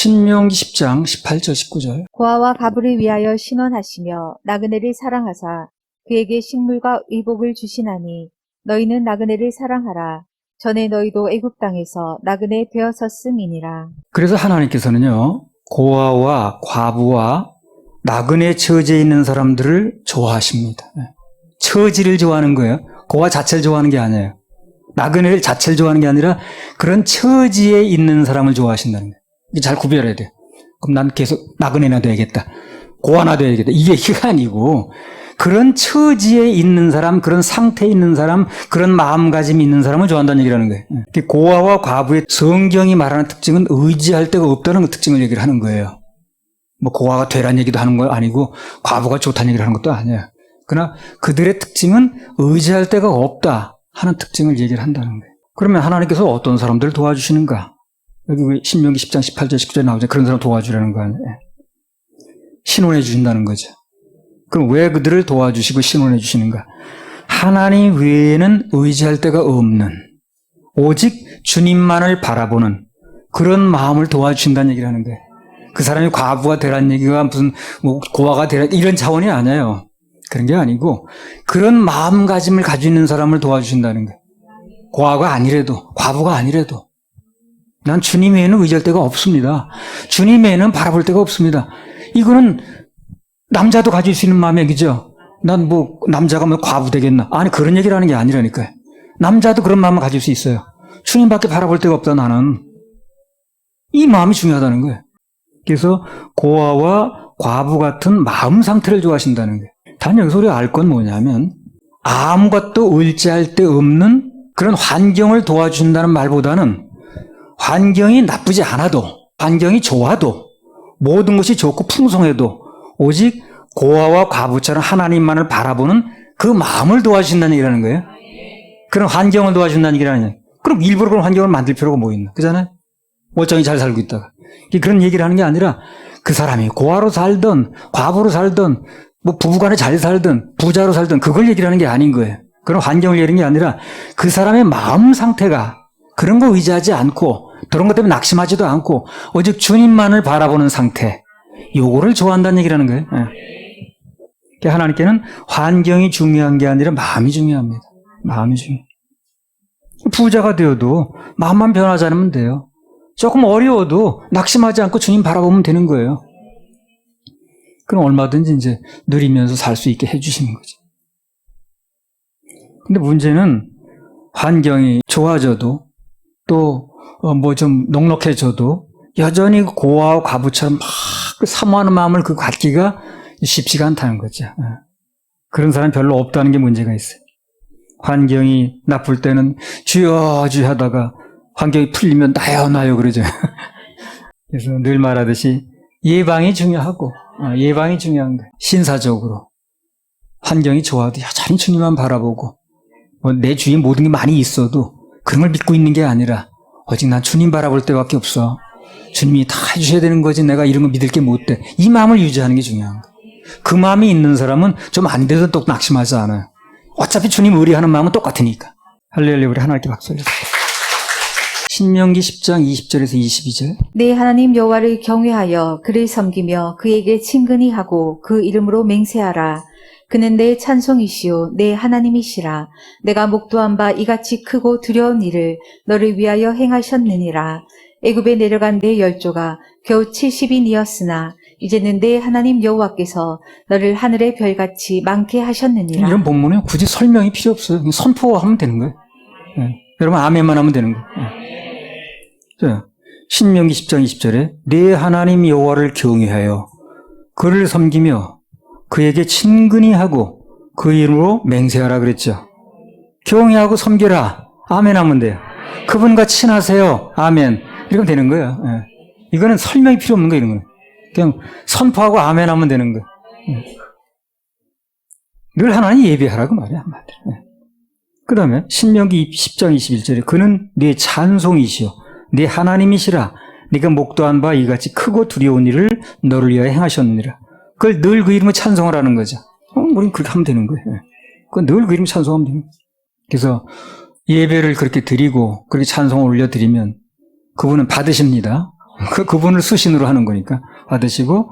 신명기 10장 18절 19절. 고아와 가부를 위하여 신원하시며 나그네를 사랑하사 그에게 식물과 의복을 주시나니 너희는 나그네를 사랑하라. 전에 너희도 애굽 땅에서 나그네 되었었음이니라. 그래서 하나님께서는요, 고아와 과부와 나그네 처지에 있는 사람들을 좋아하십니다. 처지를 좋아하는 거예요. 고아 자체를 좋아하는 게 아니에요. 나그네 자체를 좋아하는 게 아니라 그런 처지에 있는 사람을 좋아하신다는 거예요. 이게 잘 구별해야 돼요. 그럼 난 계속 나그네나 돼야겠다. 고아나 돼야겠다. 이게 아니고 그런 처지에 있는 사람, 그런 상태에 있는 사람, 그런 마음가짐이 있는 사람을 좋아한다는 얘기를 하는 거예요. 고아와 과부의 성경이 말하는 특징은 의지할 데가 없다는 그 특징을 얘기를 하는 거예요. 뭐 고아가 되란 얘기도 하는 거 아니고 과부가 좋다는 얘기를 하는 것도 아니에요. 그러나 그들의 특징은 의지할 데가 없다 하는 특징을 얘기를 한다는 거예요. 그러면 하나님께서 어떤 사람들을 도와주시는가? 여기 신명기 10장 18절 19절에 나오죠. 그런 사람 도와주라는 거 아니에요. 신원해 주신다는 거죠. 그럼 왜 그들을 도와주시고 신원해 주시는가? 하나님 외에는 의지할 데가 없는, 오직 주님만을 바라보는 그런 마음을 도와주신다는 얘기를 하는 거예요. 그 사람이 과부가 되라는 얘기가 무슨 뭐 고아가 되라 이런 차원이 아니에요. 그런 게 아니고 그런 마음가짐을 가지고 있는 사람을 도와주신다는 거예요. 고아가 아니래도, 과부가 아니래도 난 주님 외에는 의지할 데가 없습니다. 주님 외에는 바라볼 데가 없습니다. 이거는 남자도 가질 수 있는 마음이에요. 그죠? 난 뭐 남자가 뭐 과부 되겠나? 아니 그런 얘기를 하는 게 아니라니까요. 남자도 그런 마음을 가질 수 있어요. 주님밖에 바라볼 데가 없다 나는. 이 마음이 중요하다는 거예요. 그래서 고아와 과부 같은 마음 상태를 좋아하신다는 거예요. 단 여기서 우리가 알 건 뭐냐면 아무것도 의지할 데 없는 그런 환경을 도와준다는 말보다는 환경이 나쁘지 않아도, 환경이 좋아도, 모든 것이 좋고 풍성해도 오직 고아와 과부처럼 하나님만을 바라보는 그 마음을 도와주신다는 얘기라는 거예요. 그런 환경을 도와준다는 얘기라는 거예요. 그럼 일부러 그런 환경을 만들 필요가 뭐 있나? 그잖아요? 멀쩡히 잘 살고 있다가. 그런 얘기를 하는 게 아니라 그 사람이 고아로 살든 과부로 살든 뭐 부부간에 잘 살든 부자로 살든 그걸 얘기를 하는 게 아닌 거예요. 그런 환경을 얘기하는 게 아니라 그 사람의 마음 상태가 그런 거 의지하지 않고 그런 것 때문에 낙심하지도 않고 오직 주님만을 바라보는 상태, 요거를 좋아한다는 얘기라는 거예요. 하나님께는 환경이 중요한 게 아니라 마음이 중요합니다. 마음이 중요해요. 부자가 되어도 마음만 변하지 않으면 돼요. 조금 어려워도 낙심하지 않고 주님 바라보면 되는 거예요. 그럼 얼마든지 이제 누리면서 살 수 있게 해주시는 거죠. 근데 문제는 환경이 좋아져도 또 뭐 좀 넉넉해져도 여전히 고아와 과부처럼 막 사모하는 마음을 그 갖기가 쉽지가 않다는 거죠. 그런 사람 별로 없다는 게 문제가 있어요. 환경이 나쁠 때는 주여 주여 하다가 환경이 풀리면 나요 나요 그러죠. 그래서 늘 말하듯이 예방이 중요하고 예방이 중요한 거예요. 신사적으로 환경이 좋아도 여전히 주님만 바라보고 뭐 내 주위에 모든 게 많이 있어도 그런 걸 믿고 있는 게 아니라 오직 난 주님 바라볼 때밖에 없어. 주님이 다 해주셔야 되는 거지 내가 이런 거 믿을 게 못 돼. 이 마음을 유지하는 게 중요한 거예요. 그 마음이 있는 사람은 좀 안 돼도 또 낙심하지 않아요. 어차피 주님 의리하는 마음은 똑같으니까. 할렐루야. 우리 하나님께 박수 올려주세요. 신명기 10장 20절에서 22절. 내 하나님 여호와를 경외하여 그를 섬기며 그에게 친근히 하고 그 이름으로 맹세하라. 그는 내 찬송이시오 내 하나님이시라. 내가 목도한 바 이같이 크고 두려운 일을 너를 위하여 행하셨느니라. 애굽에 내려간 내 열조가 겨우 70인이었으나 이제는 내 하나님 여호와께서 너를 하늘의 별같이 많게 하셨느니라. 이런 본문은 굳이 설명이 필요 없어요. 그냥 선포하면 되는 거예요. 여러분 아멘만 하면 되는 거예요. 신명기 10장 20절에 내 하나님 여호와를 경외하여 그를 섬기며 그에게 친근히 하고 그 이름으로 맹세하라 그랬죠. 경외하고 섬겨라. 아멘 하면 돼요. 그분과 친하세요. 아멘. 이러면 되는 거예요. 이거는 설명이 필요 없는 거예요. 이런 거는. 그냥 선포하고 아멘 하면 되는 거예요. 늘 하나님 예배하라고 말이야. 한마디로. 그 다음에 신명기 10장 21절에 그는 네 찬송이시오 네 하나님이시라. 네가 목도한 바 이같이 크고 두려운 일을 너를 위하여 행하셨느니라. 그걸 늘 그 이름을 찬송하라는 거죠. 우린 그렇게 하면 되는 거예요. 그건 늘 그 이름 찬송하면 되는 거예요. 그래서 예배를 그렇게 드리고 그렇게 찬송을 올려드리면 그분은 받으십니다. 그분을 수신으로 하는 거니까 받으시고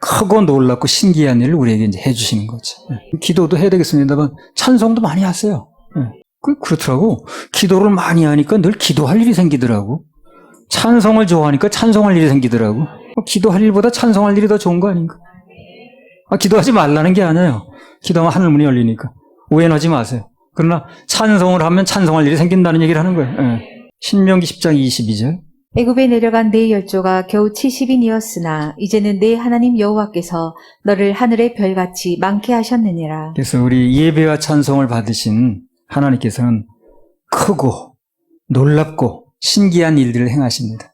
크고 놀랍고 신기한 일을 우리에게 이제 해주시는 거죠. 기도도 해야 되겠습니다만 찬송도 많이 하세요. 그렇더라고. 기도를 많이 하니까 늘 기도할 일이 생기더라고. 찬송을 좋아하니까 찬송할 일이 생기더라고. 기도할 일보다 찬송할 일이 더 좋은 거 아닌가? 기도하지 말라는 게 아니에요. 기도하면 하늘문이 열리니까. 오해하지 마세요. 그러나 찬송을 하면 찬송할 일이 생긴다는 얘기를 하는 거예요. 신명기 10장 22절. 애굽에 내려간 네 열조가 겨우 70인이었으나 이제는 네 하나님 여호와께서 너를 하늘의 별같이 많게 하셨느니라. 그래서 우리 예배와 찬송을 받으신 하나님께서는 크고 놀랍고 신기한 일들을 행하십니다.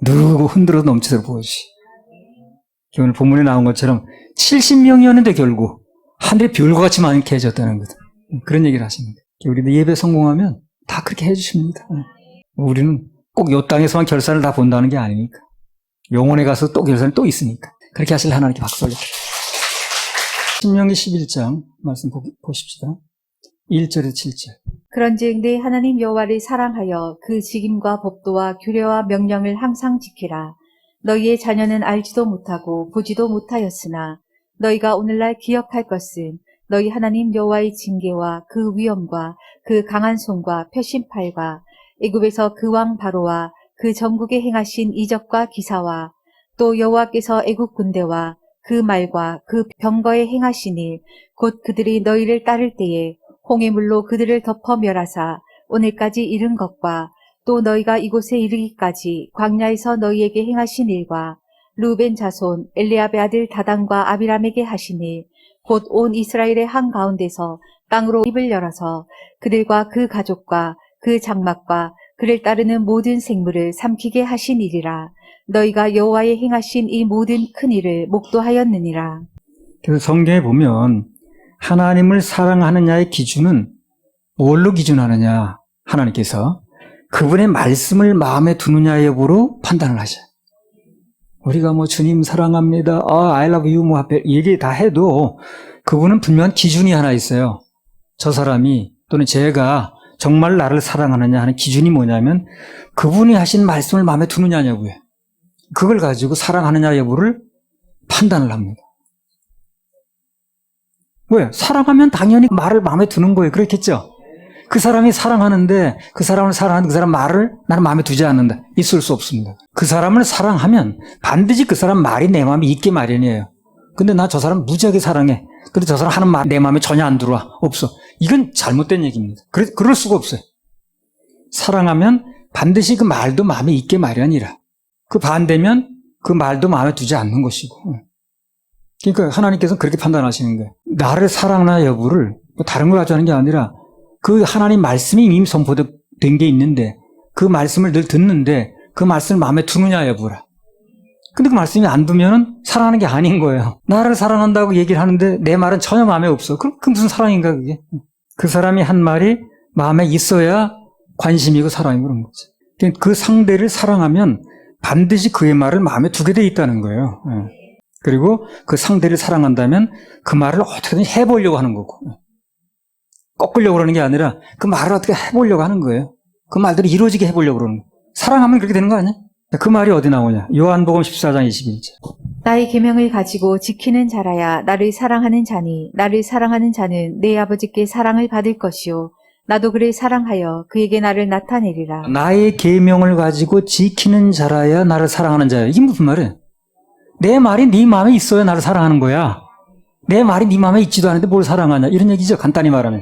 누르고 흔들어 넘치도록 보여주시. 오늘 본문에 나온 것처럼 70명이었는데 결국 하늘의 별과 같이 많게 해줬다는 것. 그런 얘기를 하십니다. 우리도 예배 성공하면 다 그렇게 해주십니다. 우리는 꼭 이 땅에서만 결산을 다 본다는 게 아니니까. 영혼에 가서 또 결산이 또 있으니까. 그렇게 하실 하나님께 박수 올립니다. 신명기 11장 말씀 보십시다. 1절에서 7절. 그런즉 네 하나님 여호와를 사랑하여 그 직임과 법도와 규례와 명령을 항상 지키라. 너희의 자녀는 알지도 못하고 보지도 못하였으나 너희가 오늘날 기억할 것은 너희 하나님 여호와의 징계와 그 위엄과 그 강한 손과 표심팔과 애굽에서 그 왕 바로와 그 전국에 행하신 이적과 기사와 또 여호와께서 애굽 군대와 그 말과 그 병거에 행하신 일 곧 그들이 너희를 따를 때에 홍해물로 그들을 덮어 멸하사 오늘까지 이른 것과 또 너희가 이곳에 이르기까지 광야에서 너희에게 행하신 일과 루벤 자손 엘리압의 아들 다단과 아비람에게 하신 일 곧 온 이스라엘의 한가운데서 땅으로 입을 열어서 그들과 그 가족과 그 장막과 그를 따르는 모든 생물을 삼키게 하신 일이라. 너희가 여호와의 행하신 이 모든 큰 일을 목도하였느니라. 그래서 성경에 보면 하나님을 사랑하느냐의 기준은 뭘로 기준하느냐? 하나님께서 그분의 말씀을 마음에 두느냐 여부로 판단을 하셔요. 우리가 주님 사랑합니다. I love you 얘기 다 해도 그분은 분명한 기준이 하나 있어요. 저 사람이 또는 제가 정말 나를 사랑하느냐 하는 기준이 뭐냐면 그분이 하신 말씀을 마음에 두느냐고요. 그걸 가지고 사랑하느냐 여부를 판단을 합니다. 왜? 사랑하면 당연히 말을 마음에 두는 거예요. 그렇겠죠? 그 사람이 사랑하는데 그 사람을 사랑하는 그 사람 말을 나는 마음에 두지 않는다. 있을 수 없습니다. 그 사람을 사랑하면 반드시 그 사람 말이 내 마음에 있게 마련이에요. 근데 나 저 사람 무지하게 사랑해. 근데 저 사람 하는 말 내 마음에 전혀 안 들어와. 없어. 이건 잘못된 얘기입니다. 그럴 수가 없어요. 사랑하면 반드시 그 말도 마음에 있게 마련이라. 그 반대면 그 말도 마음에 두지 않는 것이고. 그러니까 하나님께서는 그렇게 판단하시는 거예요. 나를 사랑하나 여부를 다른 걸 가지고 하는 게 아니라 그 하나님 말씀이 이미 선포된 게 있는데 그 말씀을 늘 듣는데 그 말씀을 마음에 두느냐 여부라. 근데 그 말씀이 안 두면은 사랑하는 게 아닌 거예요. 나를 사랑한다고 얘기를 하는데 내 말은 전혀 마음에 없어. 그럼 그 무슨 사랑인가 그게. 그 사람이 한 말이 마음에 있어야 관심이고 사랑이고 그런 거지. 그 상대를 사랑하면 반드시 그의 말을 마음에 두게 돼 있다는 거예요. 그리고 그 상대를 사랑한다면 그 말을 어떻게든 해보려고 하는 거고. 꺾으려고 그러는 게 아니라 그 말을 어떻게 해보려고 하는 거예요. 그 말들이 이루어지게 해보려고 그러는 거예요. 사랑하면 그렇게 되는 거 아니야? 그 말이 어디 나오냐? 요한복음 14장 21절. 나의 계명을 가지고 지키는 자라야 나를 사랑하는 자니 나를 사랑하는 자는 내 아버지께 사랑을 받을 것이요 나도 그를 사랑하여 그에게 나를 나타내리라. 나의 계명을 가지고 지키는 자라야 나를 사랑하는 자야. 이게 무슨 말이야? 내 말이 네 마음에 있어야 나를 사랑하는 거야. 내 말이 네 마음에 있지도 않은데 뭘 사랑하냐? 이런 얘기죠. 간단히 말하면.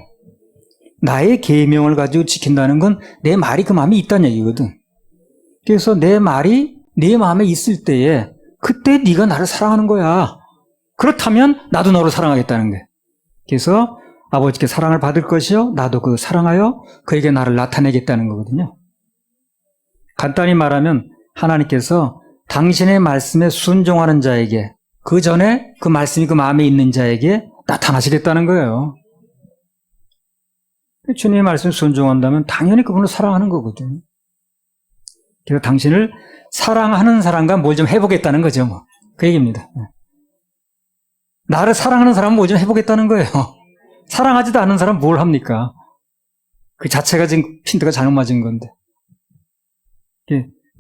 나의 계명을 가지고 지킨다는 건 내 말이 그 마음에 있다는 얘기거든. 그래서 내 말이 네 마음에 있을 때에 그때 네가 나를 사랑하는 거야. 그렇다면 나도 너를 사랑하겠다는 거야. 그래서 아버지께 사랑을 받을 것이요 나도 그 사랑하여 그에게 나를 나타내겠다는 거거든요. 간단히 말하면 하나님께서 당신의 말씀에 순종하는 자에게 그 전에 그 말씀이 그 마음에 있는 자에게 나타나시겠다는 거예요. 주님의 말씀에 순종한다면 당연히 그분을 사랑하는 거거든요. 그래서 당신을 사랑하는 사람과 뭘 좀 해보겠다는 거죠. 그 얘기입니다. 나를 사랑하는 사람은 뭘 좀 해보겠다는 거예요. 사랑하지도 않는 사람은 뭘 합니까? 그 자체가 지금 핀트가 잘못 맞은 건데.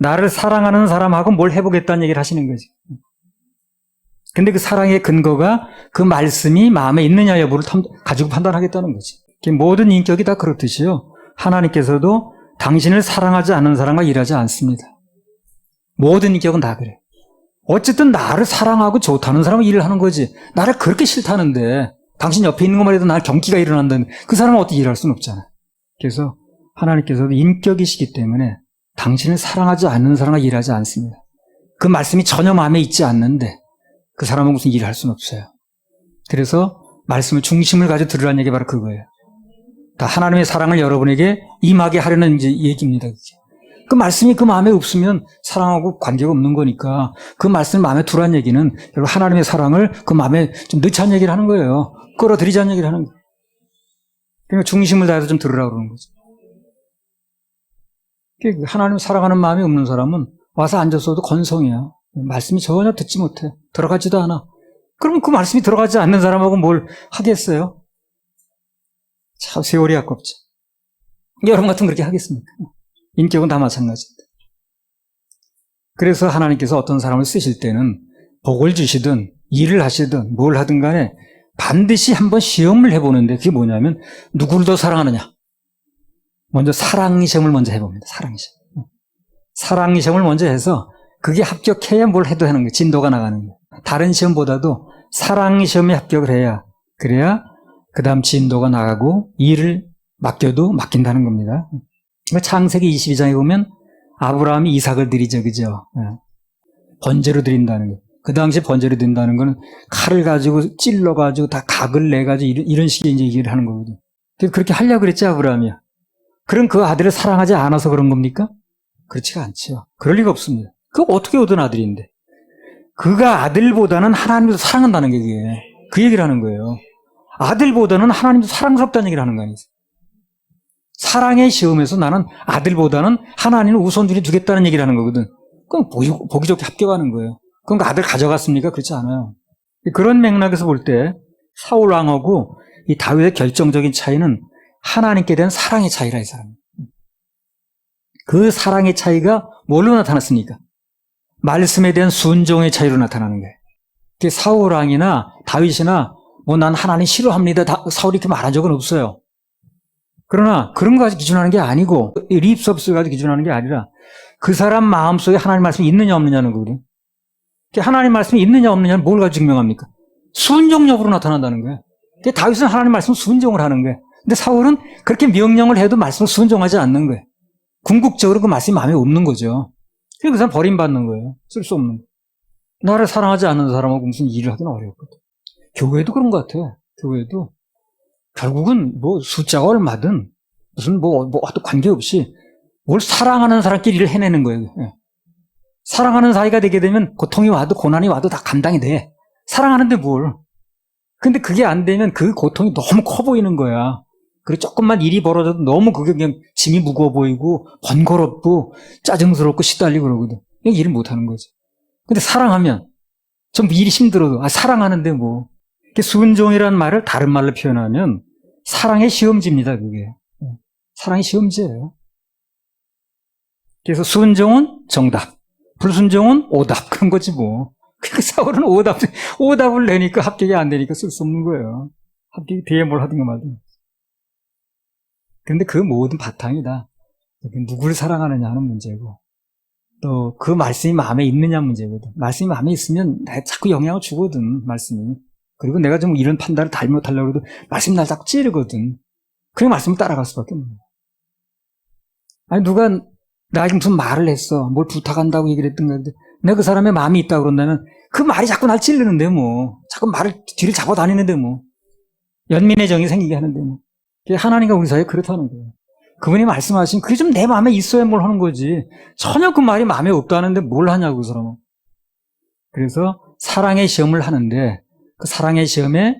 나를 사랑하는 사람하고 뭘 해보겠다는 얘기를 하시는 거지. 근데 그 사랑의 근거가 그 말씀이 마음에 있느냐 여부를 가지고 판단하겠다는 거지. 모든 인격이 다 그렇듯이요. 하나님께서도 당신을 사랑하지 않는 사람과 일하지 않습니다. 모든 인격은 다 그래. 어쨌든 나를 사랑하고 좋다는 사람은 일을 하는 거지. 나를 그렇게 싫다는데 당신 옆에 있는 것만 해도 나를 경기가 일어난다는데 그 사람은 어떻게 일할 수는 없잖아. 그래서 하나님께서도 인격이시기 때문에 당신을 사랑하지 않는 사람과 일하지 않습니다. 그 말씀이 전혀 마음에 있지 않는데 그 사람은 무슨 일을 할 수는 없어요. 그래서 말씀을 중심을 가지고 들으라는 얘기가 바로 그거예요. 다 하나님의 사랑을 여러분에게 임하게 하려는 이제 얘기입니다. 그 말씀이 그 마음에 없으면 사랑하고 관계가 없는 거니까 그 말씀을 마음에 두라는 얘기는 결국 하나님의 사랑을 그 마음에 좀 넣자는 얘기를 하는 거예요. 끌어들이자는 얘기를 하는 거예요. 그러니까 중심을 다해서 좀 들으라고 그러는 거죠. 하나님 사랑하는 마음이 없는 사람은 와서 앉았어도 건성이야. 말씀이 전혀 듣지 못해. 들어가지도 않아. 그러면 그 말씀이 들어가지 않는 사람하고 뭘 하겠어요? 참 세월이 아깝죠. 여러분 같으면 그렇게 하겠습니까? 인격은 다 마찬가지입니다. 그래서 하나님께서 어떤 사람을 쓰실 때는 복을 주시든 일을 하시든 뭘 하든 간에 반드시 한번 시험을 해보는데 그게 뭐냐면 누구를 더 사랑하느냐. 먼저 사랑 시험을 먼저 해봅니다. 사랑 시험. 사랑 시험을 먼저 해서 그게 합격해야 뭘 해도 하는 거예요. 진도가 나가는 거예요. 다른 시험보다도 사랑 시험에 합격을 해야 그래야 그 다음 진도가 나가고 일을 맡겨도 맡긴다는 겁니다. 창세기 22장에 보면 아브라함이 이삭을 드리죠. 그죠? 번제로 드린다는 거예요. 그 당시에 번제로 드린다는 거는 칼을 가지고 찔러가지고 다 각을 내가지고 이런 식의 이제 얘기를 하는 거거든요. 그렇게 하려고 그랬지, 아브라함이야. 그럼 그 아들을 사랑하지 않아서 그런 겁니까? 그렇지가 않죠. 그럴 리가 없습니다. 그거 어떻게 얻은 아들인데. 그가 아들보다는 하나님도 사랑한다는 게 그게. 그 얘기를 하는 거예요. 아들보다는 하나님도 사랑스럽다는 얘기를 하는 거 아니에요. 사랑의 시험에서 나는 아들보다는 하나님을 우선순위 두겠다는 얘기를 하는 거거든. 그럼 보기 좋게 합격하는 거예요. 그럼 그 아들 가져갔습니까? 그렇지 않아요. 그런 맥락에서 볼 때 사울 왕하고 이 다윗의 결정적인 차이는 하나님께 대한 사랑의 차이라 이 사람. 그 사랑의 차이가 뭘로 나타났습니까? 말씀에 대한 순종의 차이로 나타나는 거예요. 사울 왕이나 다윗이나 뭐 난 하나님 싫어합니다. 사울이 이렇게 말한 적은 없어요. 그러나 그런 거 가지고 기준하는 게 아니고 립서비스 가지고 기준하는 게 아니라 그 사람 마음속에 하나님 말씀이 있느냐 없느냐는 거거든요. 하나님 말씀이 있느냐 없느냐는 뭘 가지고 증명합니까? 순종력으로 나타난다는 거예요. 다윗은 하나님 말씀 순종을 하는 거예요. 근데 사울은 그렇게 명령을 해도 말씀을 순종하지 않는 거예요. 궁극적으로 그 말씀이 마음에 없는 거죠. 그래서 그 사람 버림받는 거예요. 쓸 수 없는 거예요. 나를 사랑하지 않는 사람하고 무슨 일을 하기는 어렵거든. 교회도 그런 것 같아. 교회도 결국은 뭐 숫자가 얼마든 무슨 뭐 관계없이 뭘 사랑하는 사람끼리 일을 해내는 거예요. 사랑하는 사이가 되게 되면 고통이 와도 고난이 와도 다 감당이 돼. 사랑하는데 뭘. 근데 그게 안 되면 그 고통이 너무 커 보이는 거야. 그리고 조금만 일이 벌어져도 너무 그게 그냥 짐이 무거워 보이고 번거롭고 짜증스럽고 시달리고 그러거든. 그냥 일을 못 하는 거지. 근데 사랑하면 좀 일이 힘들어도 사랑하는데 뭐. 순종이라는 말을 다른 말로 표현하면 사랑의 시험지입니다. 그게. 사랑의 시험지예요. 그래서 순종은 정답, 불순종은 오답 그런 거지 뭐. 그 사울은 오답을 내니까 합격이 안 되니까 쓸 수 없는 거예요. 합격이 돼야 뭘 하든가 말든. 그런데 그 모든 바탕이다. 누구를 사랑하느냐 하는 문제고 또 그 말씀이 마음에 있느냐 문제거든. 말씀이 마음에 있으면 나 자꾸 영향을 주거든, 말씀이. 그리고 내가 좀 이런 판단을 잘못하려고 해도 말씀이 날 자꾸 찌르거든. 그냥 말씀을 따라갈 수밖에 없는 거야. 아니 누가 나에게 무슨 말을 했어. 뭘 부탁한다고 얘기를 했던가 근데 내가 그 사람의 마음이 있다고 그런다면 그 말이 자꾸 날 찌르는데 뭐. 자꾸 말을 뒤를 잡아다니는데 뭐. 연민의 정이 생기게 하는데 뭐. 하나님과 우리 사이에 그렇다는 거예요. 그분이 말씀하신 그게 좀 내 마음에 있어야 뭘 하는 거지. 전혀 그 말이 마음에 없다는데 뭘 하냐고 그 사람은. 그래서 사랑의 시험을 하는데 그 사랑의 시험의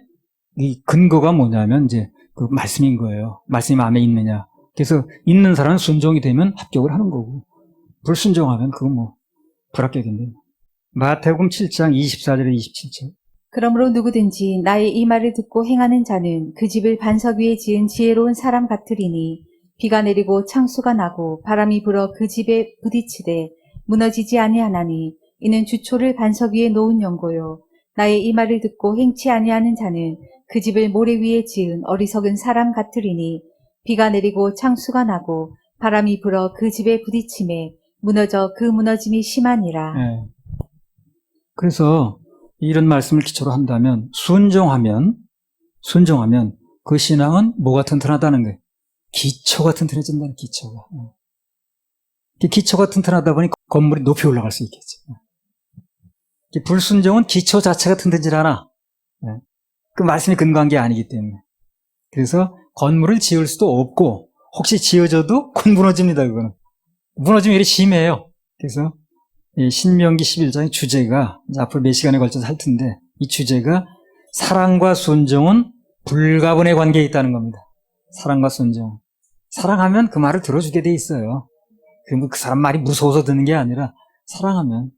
이 근거가 뭐냐면 이제 그 말씀인 거예요. 말씀이 마음에 있느냐. 그래서 있는 사람은 순종이 되면 합격을 하는 거고 불순종하면 그건 뭐 불합격인데. 마태복음 7장 24절에 27절. 그러므로 누구든지 나의 이 말을 듣고 행하는 자는 그 집을 반석 위에 지은 지혜로운 사람 같으리니 비가 내리고 창수가 나고 바람이 불어 그 집에 부딪히되 무너지지 아니하나니 이는 주초를 반석 위에 놓은 연고요. 나의 이 말을 듣고 행치 아니하는 자는 그 집을 모래 위에 지은 어리석은 사람 같으리니 비가 내리고 창수가 나고 바람이 불어 그 집에 부딪힘에 무너져 그 무너짐이 심하니라. 예. 그래서 이런 말씀을 기초로 한다면 순종하면 그 신앙은 뭐가 튼튼하다는 거예요. 기초가 튼튼해진다는 기초가. 기초가 튼튼하다 보니 건물이 높이 올라갈 수 있겠죠. 불순종은 기초 자체가 튼튼하지 않아. 그 말씀이 근거한 게 아니기 때문에. 그래서 건물을 지을 수도 없고 혹시 지어져도 곧 무너집니다. 그거는. 무너지면 이렇게 심해요. 그래서 이 신명기 11장의 주제가 이제 앞으로 몇 시간에 걸쳐서 할 텐데 이 주제가 사랑과 순종은 불가분의 관계에 있다는 겁니다. 사랑과 순종. 사랑하면 그 말을 들어주게 돼 있어요. 그 사람 말이 무서워서 듣는 게 아니라 사랑하면.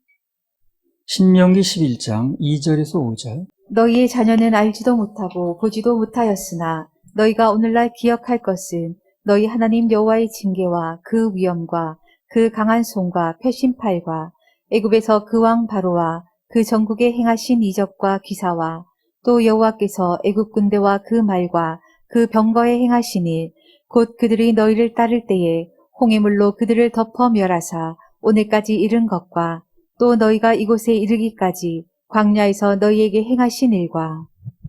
신명기 11장 2절에서 5절. 너희의 자녀는 알지도 못하고 보지도 못하였으나 너희가 오늘날 기억할 것은 너희 하나님 여호와의 징계와 그 위엄과 그 강한 손과 표심팔과 애굽에서 그 왕 바로와 그 전국에 행하신 이적과 기사와 또 여호와께서 애굽 군대와 그 말과 그 병거에 행하신 일 곧 그들이 너희를 따를 때에 홍해물로 그들을 덮어 멸하사 오늘까지 이른 것과 또 너희가 이곳에 이르기까지 광야에서 너희에게 행하신 일과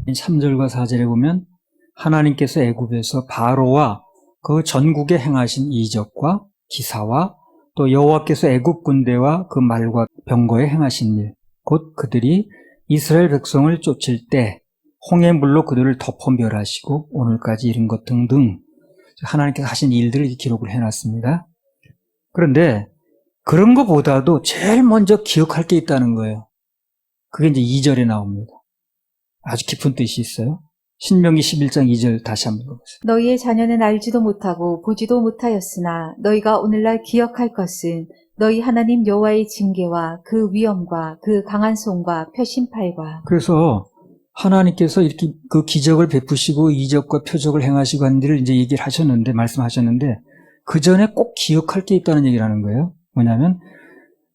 3절과 4절에 보면 하나님께서 애굽에서 바로와 그 전국에 행하신 이적과 기사와 또 여호와께서 애굽 군대와 그 말과 병거에 행하신 일, 곧 그들이 이스라엘 백성을 쫓을 때 홍해물로 그들을 덮어 멸하시고 오늘까지 이른 것 등등 하나님께서 하신 일들을 기록을 해놨습니다. 그런데 그런 것보다도 제일 먼저 기억할 게 있다는 거예요. 그게 이제 2절에 나옵니다. 아주 깊은 뜻이 있어요. 신명기 11장 2절 다시 한번 읽어보세요. 너희의 자녀는 알지도 못하고 보지도 못하였으나 너희가 오늘날 기억할 것은 너희 하나님 여호와의 징계와 그 위엄과 그 강한 손과 표심팔과. 그래서 하나님께서 이렇게 그 기적을 베푸시고 이적과 표적을 행하시고 한 일을 이제 얘기를 하셨는데, 말씀하셨는데, 그 전에 꼭 기억할 게 있다는 얘기를 하는 거예요. 뭐냐면,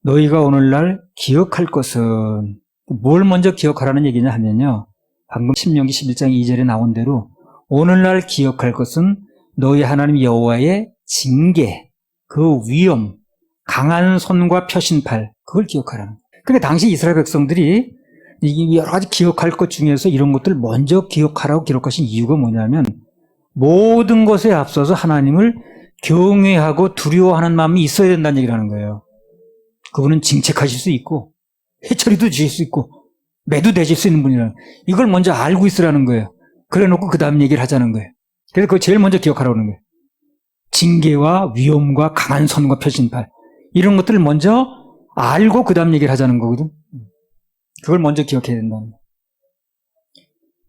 너희가 오늘날 기억할 것은, 뭘 먼저 기억하라는 얘기냐 하면요. 방금 신명기 11장 2절에 나온 대로, 오늘날 기억할 것은 너희 하나님 여호와의 징계, 그 위엄, 강한 손과 표신팔, 그걸 기억하라는 거예요. 그러니까 당시 이스라엘 백성들이 이 여러 가지 기억할 것 중에서 이런 것들 먼저 기억하라고 기록하신 이유가 뭐냐면 모든 것에 앞서서 하나님을 경외하고 두려워하는 마음이 있어야 된다는 얘기를 하는 거예요. 그분은 징책하실 수 있고 해처리도 주실 수 있고 매도 되실 수 있는 분이라는, 이걸 먼저 알고 있으라는 거예요. 그래 놓고 그 다음 얘기를 하자는 거예요. 그래서 그걸 제일 먼저 기억하라고 하는 거예요. 징계와 위엄과 강한 손과 표신팔, 이런 것들을 먼저 알고 그 다음 얘기를 하자는 거거든. 그걸 먼저 기억해야 된다는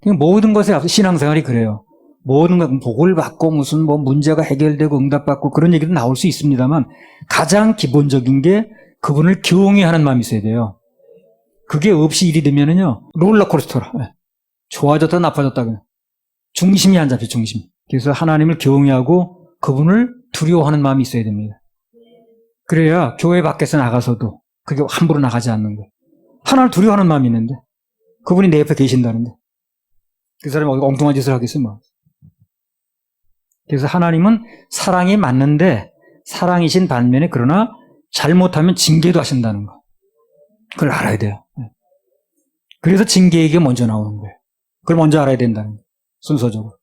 거예요. 모든 것에 앞서 신앙생활이 그래요. 모든 것, 복을 받고 무슨 뭐 문제가 해결되고 응답받고 그런 얘기도 나올 수 있습니다만 가장 기본적인 게 그분을 경외하는 마음이 있어야 돼요. 그게 없이 일이 되면은요, 롤러코스터라. 좋아졌다 나빠졌다 그냥. 중심이 안 잡혀, 중심. 그래서 하나님을 경외하고 그분을 두려워하는 마음이 있어야 됩니다. 그래야 교회 밖에서 나가서도 그게 함부로 나가지 않는 거예요. 하나님을 두려워하는 마음이 있는데 그분이 내 옆에 계신다는데 그 사람이 엉뚱한 짓을 하겠어요, 뭐. 그래서 하나님은 사랑이 맞는데 사랑이신 반면에 그러나 잘못하면 징계도 하신다는 거, 그걸 알아야 돼요. 그래서 징계 얘기가 먼저 나오는 거예요. 그걸 먼저 알아야 된다는 거예요, 순서적으로.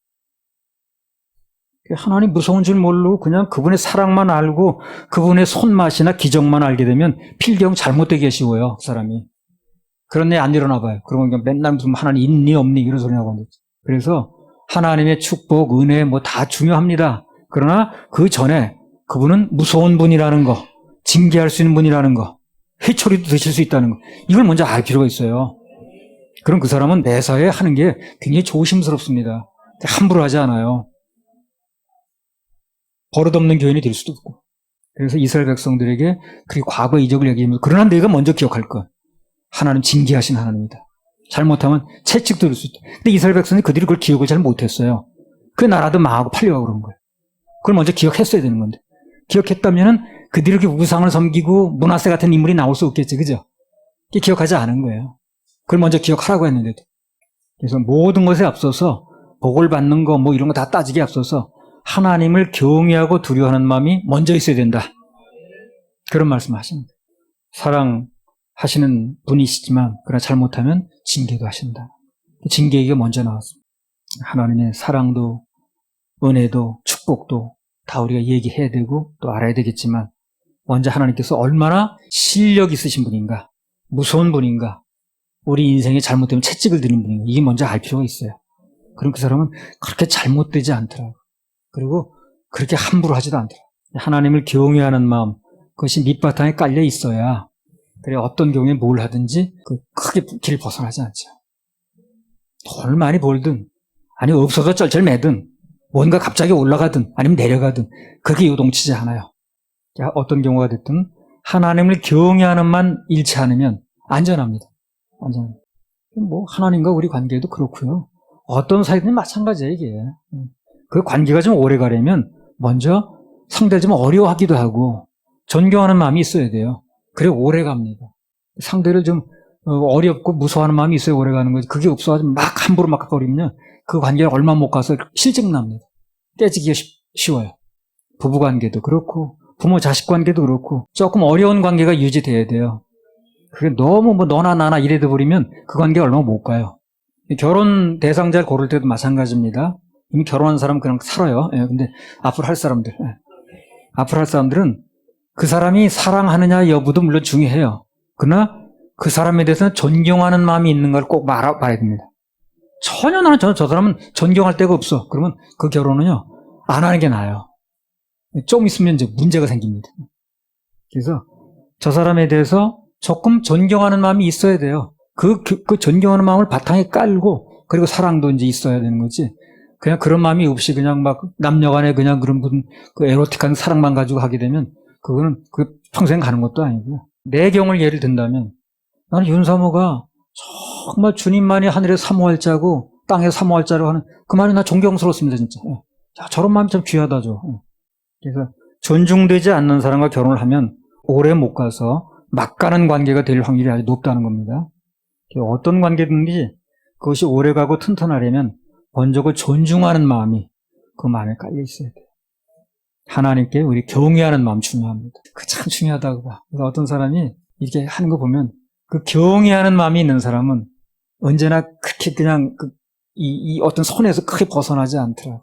하나님 무서운 줄 모르고 그냥 그분의 사랑만 알고 그분의 손맛이나 기적만 알게 되면 필경 잘못되기 쉬워요, 사람이. 그런 애 안 일어나 봐요. 그러면 맨날 무슨 하나님 있니 없니 이런 소리 하고 앉았지. 그래서 하나님의 축복, 은혜 뭐 다 중요합니다. 그러나 그 전에 그분은 무서운 분이라는 거, 징계할 수 있는 분이라는 거, 회초리도 드실 수 있다는 거, 이걸 먼저 알 필요가 있어요. 그럼 그 사람은 매사에 하는 게 굉장히 조심스럽습니다. 함부로 하지 않아요. 버릇없는 교인이 될 수도 없고. 그래서 이스라엘 백성들에게 그 과거 이적을 얘기하면서, 그러나 내가 먼저 기억할 것, 하나님 징계하신 하나님이다. 잘못하면 채찍도 들을 수 있다. 근데 이스라엘 백성이 그들이 그걸 기억을 잘 못했어요. 그 나라도 망하고 팔려가고 그런 거예요. 그걸 먼저 기억했어야 되는 건데, 기억했다면은 그들이 이렇게 우상을 섬기고 문하세 같은 인물이 나올 수 없겠지, 그죠? 기억하지 않은 거예요. 그걸 먼저 기억하라고 했는데도. 그래서 모든 것에 앞서서 복을 받는 거 뭐 이런 거 다 따지기에 앞서서 하나님을 경외하고 두려워하는 마음이 먼저 있어야 된다. 그런 말씀을 하십니다. 사랑하시는 분이시지만 그러나 잘못하면 징계도 하신다. 징계 얘기가 먼저 나왔습니다. 하나님의 사랑도 은혜도 축복도 다 우리가 얘기해야 되고 또 알아야 되겠지만 먼저 하나님께서 얼마나 실력 있으신 분인가, 무서운 분인가, 우리 인생에 잘못되면 채찍을 드는 분인가, 이게 먼저 알 필요가 있어요. 그럼 그 사람은 그렇게 잘못되지 않더라고요. 그리고 그렇게 함부로 하지도 않더라고요. 하나님을 경외하는 마음, 그것이 밑바탕에 깔려 있어야 그래 어떤 경우에 뭘 하든지 크게 길을 벗어나지 않죠. 돈을 많이 벌든 아니 없어서 쩔쩔매든 뭔가 갑자기 올라가든 아니면 내려가든 그게 요동치지 않아요. 어떤 경우가 됐든 하나님을 경외하는만 잃지 않으면 안전합니다. 안전합니다. 뭐 하나님과 우리 관계도 그렇고요. 어떤 사이든 마찬가지예요, 이게. 그 관계가 좀 오래 가려면 먼저 상대를 좀 어려워하기도 하고 존경하는 마음이 있어야 돼요. 그래 오래 갑니다. 상대를 좀 어렵고 무서워하는 마음이 있어야 오래 가는 거지. 그게 없어가지고 막 함부로 막 거리면 그 관계를 얼마 못 가서 실증 납니다. 깨지기가 쉬워요. 부부 관계도 그렇고 부모 자식 관계도 그렇고 조금 어려운 관계가 유지돼야 돼요. 그게 너무 뭐 너나 나나 이래도 버리면 그 관계가 얼마 못 가요. 결혼 대상자를 고를 때도 마찬가지입니다. 이미 결혼한 사람은 그냥 살아요. 근데 앞으로 할 사람들. 앞으로 할 사람들은 그 사람이 사랑하느냐 여부도 물론 중요해요. 그러나 그 사람에 대해서는 존경하는 마음이 있는 걸 꼭 말아봐야 됩니다. 전혀 나는 저 사람은 존경할 데가 없어. 그러면 그 결혼은요, 안 하는 게 나아요. 좀 있으면 이제 문제가 생깁니다. 그래서 저 사람에 대해서 조금 존경하는 마음이 있어야 돼요. 그 존경하는 마음을 바탕에 깔고, 그리고 사랑도 이제 있어야 되는 거지. 그냥 그런 마음이 없이 그냥 막 남녀 간에 그냥 그런 그 에로틱한 사랑만 가지고 하게 되면 그거는 평생 가는 것도 아니고요. 내 경우를 예를 든다면 나는 윤사모가 정말 주님만이 하늘에서 사모할 자고 땅에서 사모할 자라고 하는 그 말이 나 존경스럽습니다, 진짜. 야, 저런 마음이 참 귀하다, 그래서 존중되지 않는 사람과 결혼을 하면 오래 못 가서 막 가는 관계가 될 확률이 아주 높다는 겁니다. 어떤 관계든지 그것이 오래 가고 튼튼하려면 먼저 그 존중하는 마음이 그 마음에 깔려 있어야 돼요. 하나님께 우리 경외하는 마음 중요합니다. 그 참 중요하다고 봐. 그래서 어떤 사람이 이렇게 하는 거 보면 그 경외하는 마음이 있는 사람은 언제나 그렇게 그냥 이 어떤 손에서 크게 벗어나지 않더라고요.